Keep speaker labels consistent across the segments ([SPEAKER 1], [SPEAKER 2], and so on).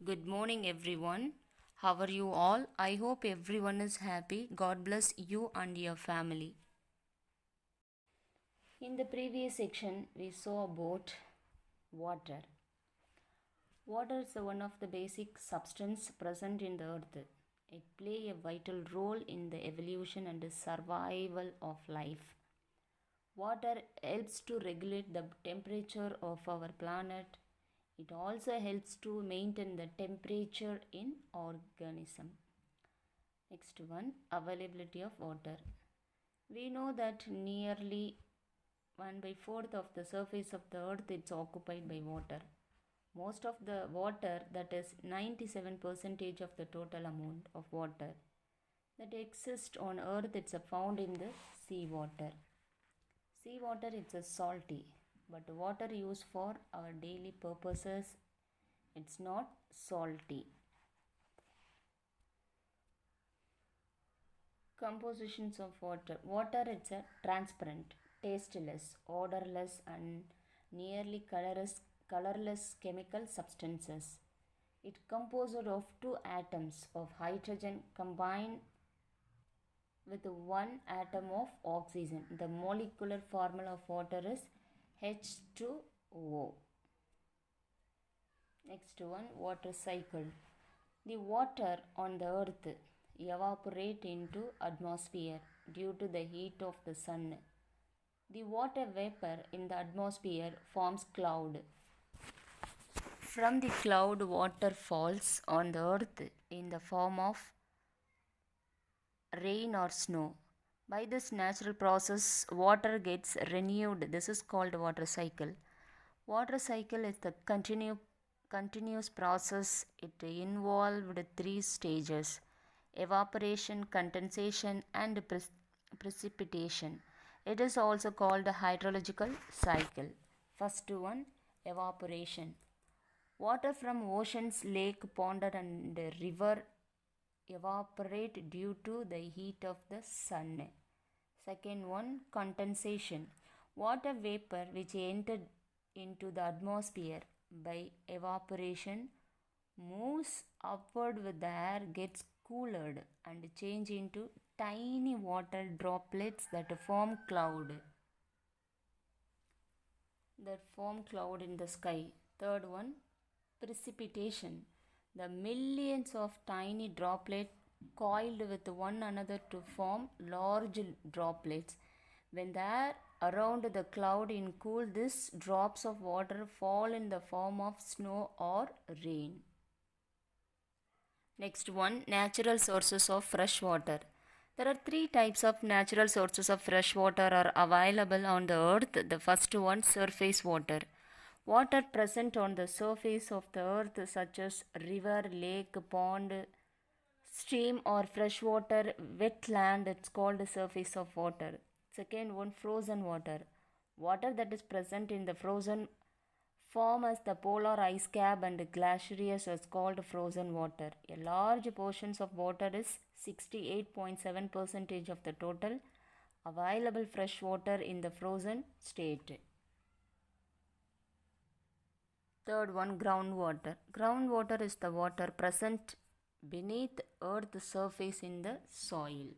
[SPEAKER 1] Good morning, everyone. How are you all? I hope everyone is happy. God bless you and your family. In the previous section, we saw about water. Water is one of the basic substance present in the earth. It plays a vital role in the evolution and survival of life. Water helps to regulate the temperature of our planet. It also helps to maintain the temperature in organism. Next one, availability of water. We know that nearly 1 by 4th of the surface of the earth is occupied by water. Most of the water, that is 97 percentage of the total amount of water that exists on earth, it's found in the sea water. Sea water, it's a salty, but water used for our daily purposes, it's not salty. Compositions of water. Water, it's a transparent, tasteless, odorless, and nearly colorless chemical substances. It composed of two atoms of hydrogen combined with one atom of oxygen. The molecular formula of water is H2O. Next one, water cycle. The water on the earth evaporate into atmosphere due to the heat of the sun. The water vapor in the atmosphere forms cloud. From the cloud, water falls on the earth in the form of rain or snow. By this natural process, water gets renewed. This is called water cycle. Water cycle is the continuous process. It involved three stages: evaporation, condensation, and precipitation. It is also called a hydrological cycle. First one, evaporation. Water from oceans, lake, pond, and river evaporate due to the heat of the sun. Second one, condensation. Water vapor which entered into the atmosphere by evaporation moves upward with the air, gets cooled and change into tiny water droplets that form cloud in the sky. Third one, precipitation. The millions of tiny droplets coiled with one another to form large droplets. When the air around the cloud is cool, these drops of water fall in the form of snow or rain. Next one, natural sources of fresh water. There are three types of natural sources of fresh water are available on the earth. The first one, surface water. Water present on the surface of the earth such as river, lake, pond, stream or freshwater wetland, it's called surface of water. Second one, frozen water. Water that is present in the frozen form as the polar ice cap and glaciers is called frozen water. A large portions of water is 68.7% of the total available fresh water in the frozen state. Third one, groundwater. Groundwater is the water present beneath earth's surface in the soil.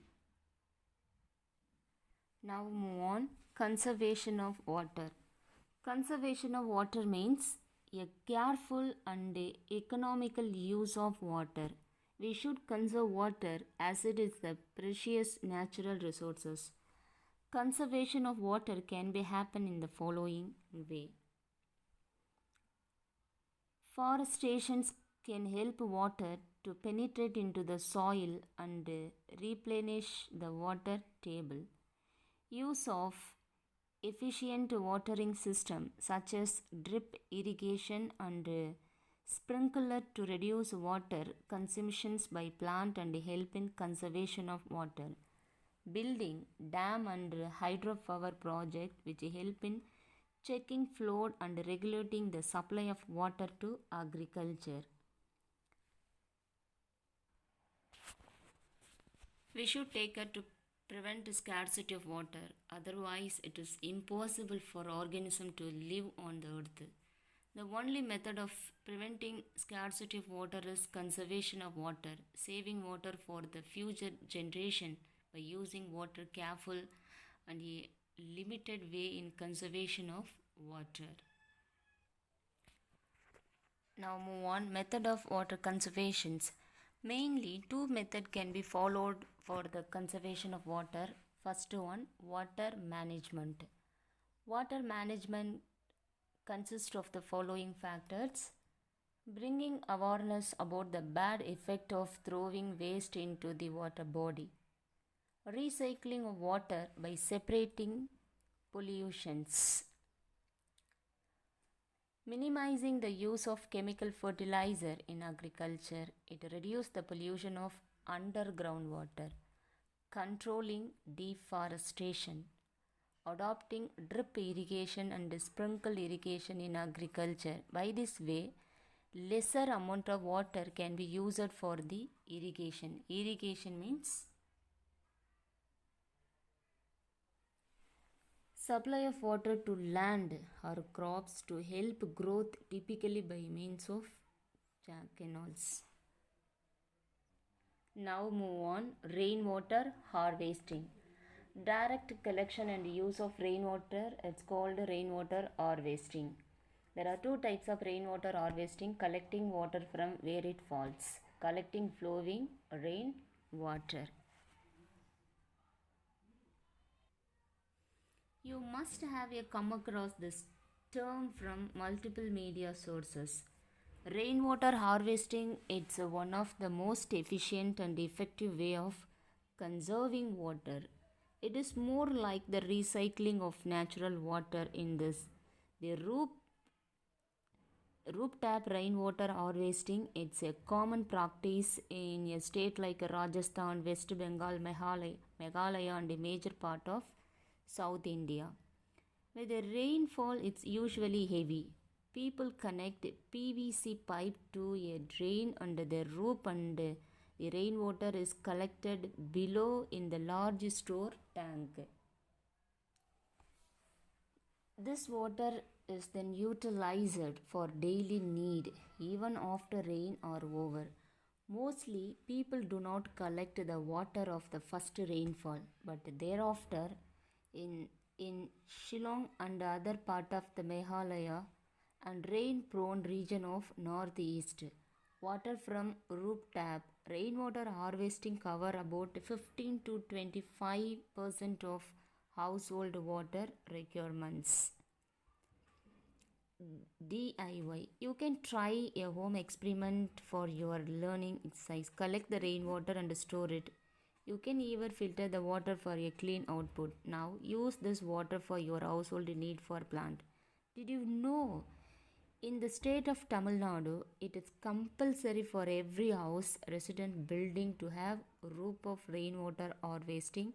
[SPEAKER 1] Now move on, conservation of water. Conservation of water means a careful and economical use of water. We should conserve water as it is the precious natural resources. Conservation of water can be happen in the following way. Forestations can help water to penetrate into the soil and replenish the water table. Use of efficient watering system such as drip irrigation and sprinkler to reduce water consumptions by plant and help in conservation of water. Building dam and hydropower project which help in checking flow and regulating the supply of water to agriculture. We should take care to prevent scarcity of water, otherwise it is impossible for organism to live on the earth. The only method of preventing scarcity of water is conservation of water, saving water for the future generation by using water careful and a limited way in conservation of water. Now move on method of water conservations. Mainly two method can be followed for the conservation of water. First one, water management. Water management consists of the following factors: bringing awareness about the bad effect of throwing waste into the water body, recycling of water by separating pollutions, minimizing the use of chemical fertilizer in agriculture. It reduces the pollution of underground water, controlling deforestation, adopting drip irrigation and sprinkle irrigation in agriculture. By this way, lesser amount of water can be used for the irrigation. Irrigation means supply of water to land or crops to help growth, typically by means of canals. Now move on rainwater harvesting. Direct collection and use of rainwater, it's called rainwater harvesting. There are two types of rainwater harvesting: collecting water from where it falls, collecting flowing rain water. You must have come across this term from multiple media sources. Rainwater harvesting, it's one of the most efficient and effective way of conserving water. It is more like the recycling of natural water in this. The rooftop rainwater harvesting, it's a common practice in a state like Rajasthan, West Bengal, Meghalaya and a major part of South India. Where the rainfall it's usually heavy. People connect PVC pipe to a drain under the roof and the rainwater is collected below in the large store tank. This water is then utilized for daily need even after rain are over. Mostly people do not collect the water of the first rainfall, but thereafter in Shillong and other part of the Meghalaya and rain prone region of northeast, water from rooftop rainwater harvesting cover about 15 to 25% of household water requirements. DIY. You can try a home experiment for your learning exercise. Collect the rainwater and store it. You can even filter the water for a clean output. Now use this water for your household need for plant. Did you know in the state of Tamil Nadu, it is compulsory for every house resident building to have roof of rainwater harvesting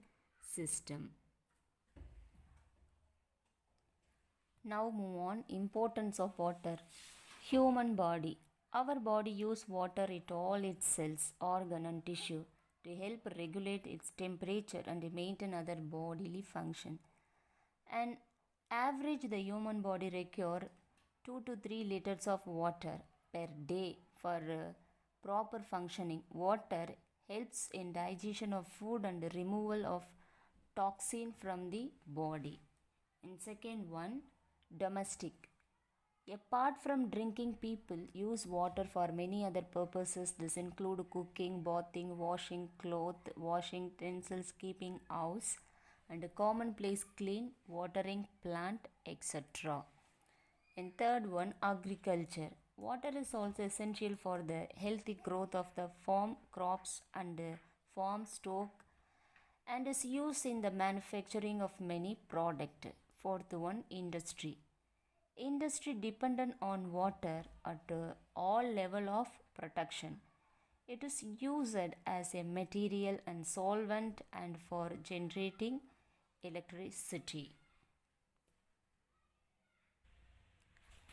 [SPEAKER 1] system. Now move on importance of water. Human body. Our body use water in all its cells, organ and tissue to help regulate its temperature and maintain other bodily function. An average the human body require 2 to 3 liters of water per day for proper functioning. Water helps in digestion of food and removal of toxin from the body. And second one, domestic. Apart from drinking, people use water for many other purposes. This include cooking, bathing, washing clothes, washing utensils, keeping house and a common place clean, watering plant, etc. And third one, agriculture. Water is also essential for the healthy growth of the farm crops and farm stock and is used in the manufacturing of many products. Fourth one, industry. Industry dependent on water at all level of production. It is used as a material and solvent and for generating electricity.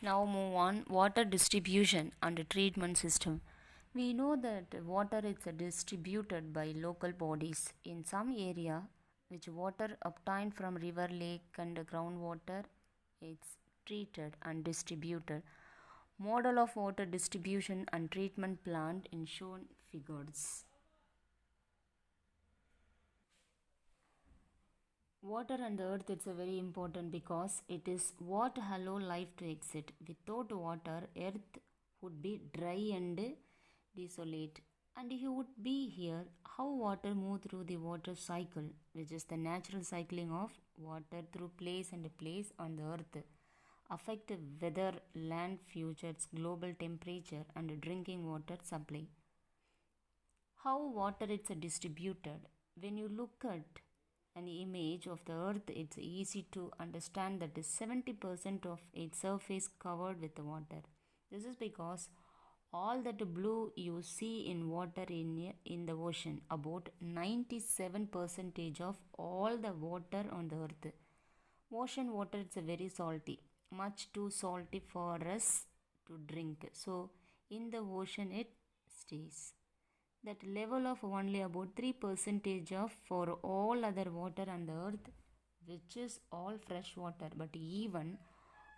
[SPEAKER 1] Now move on water distribution and treatment system. We know that water is distributed by local bodies in some area which water obtained from river, lake and groundwater is treated and distributed. Model of water distribution and treatment plant in shown figures. Water and the earth it's a very important because it is what allow life to exist. Without water, earth would be dry and desolate. And you would be here how water move through the water cycle, which is the natural cycling of water through place and place on the earth, affect weather, land futures, global temperature, and drinking water supply. How water is distributed. When you look at an image of the earth, it's easy to understand that 70% of its surface covered with water. This is because all that blue you see in water in the ocean, about 97% of all the water on the earth. Ocean water is very salty, much too salty for us to drink. So in the ocean it stays that level of only about 3% of for all other water on the earth, which is all fresh water, but even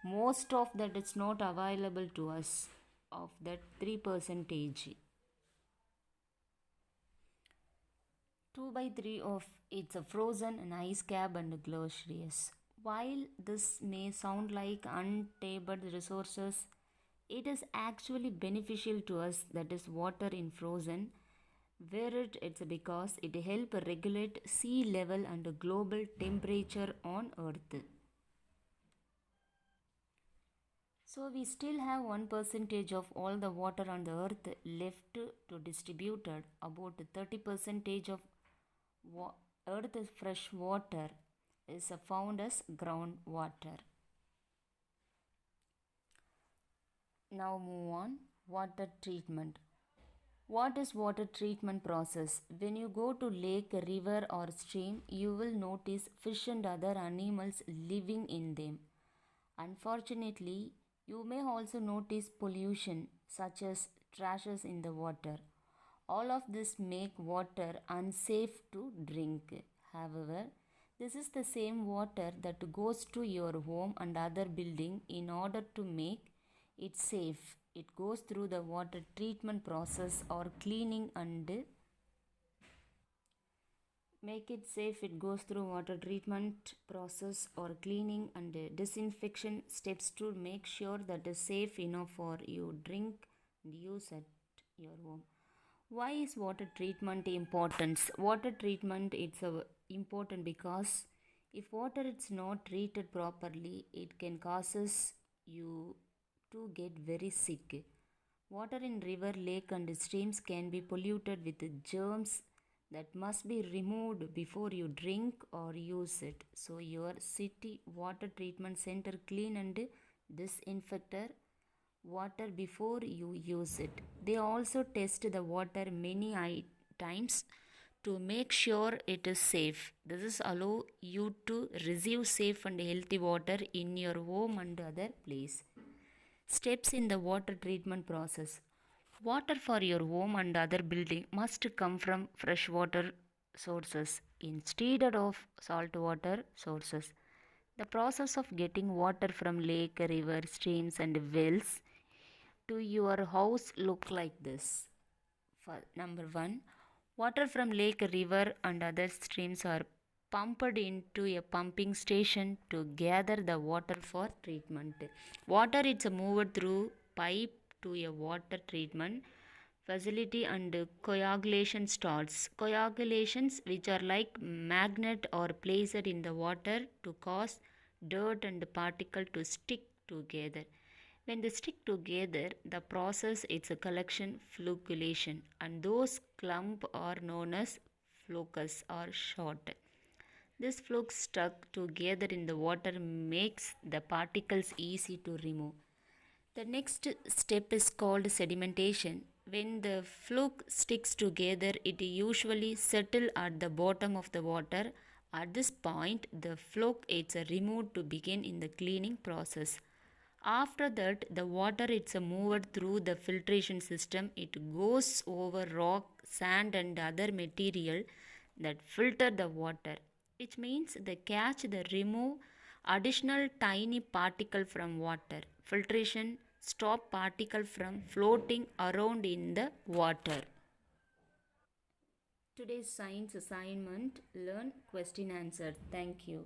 [SPEAKER 1] most of that is not available to us of that 3%. 2 by 3 of it's a frozen and ice cap and glaciers. While this may sound like untapped resources, it is actually beneficial to us, that is water in frozen where it's because it help regulate sea level and global temperature on earth. So we still have 1% of all the water on the earth left to distributed. About 30% of earth's fresh water is found as groundwater. Now move on. Water treatment. What is water treatment process? When you go to lake, river or stream, you will notice fish and other animals living in them. Unfortunately, you may also notice pollution such as trashes in the water. All of this make water unsafe to drink. However, this is the same water that goes to your home and other building. In order to make it safe, it goes through the water treatment process or cleaning and make it safe. It goes through water treatment process or cleaning and disinfection steps to make sure that is safe enough for you drink and use at your home. Why is water treatment important? Water treatment it's important because if water is not treated properly, it can causes you to get very sick. Water in river, lake and streams can be polluted with germs that must be removed before you drink or use it. So your city water treatment center clean and disinfect water before you use it. They also test the water many times to make sure it is safe. This is allow you to receive safe and healthy water in your home and other place. Steps in the water treatment process. Water for your home and other building must come from freshwater sources instead of saltwater sources. The process of getting water from lake, river, streams and wells to your house look like this. For number 1, water from lake, river and other streams are pumped into a pumping station to gather the water for treatment. Water is moved through pipe to a water treatment facility and coagulation starts. Coagulations which are like magnet are placed in the water to cause dirt and particle to stick together. When they stick together, the process is a collection flocculation and those clump are known as flocus or shot. This flux stuck together in the water makes the particles easy to remove. The next step is called sedimentation. When the fluke sticks together, it usually settles at the bottom of the water. At this point, the fluke is removed to begin in the cleaning process. After that, the water is moved through the filtration system. It goes over rock, sand and other material that filter the water, which means they catch the remove additional tiny particle from water. Filtration stop particle from floating around in the water. Today's science assignment: learn, question, answer. Thank you.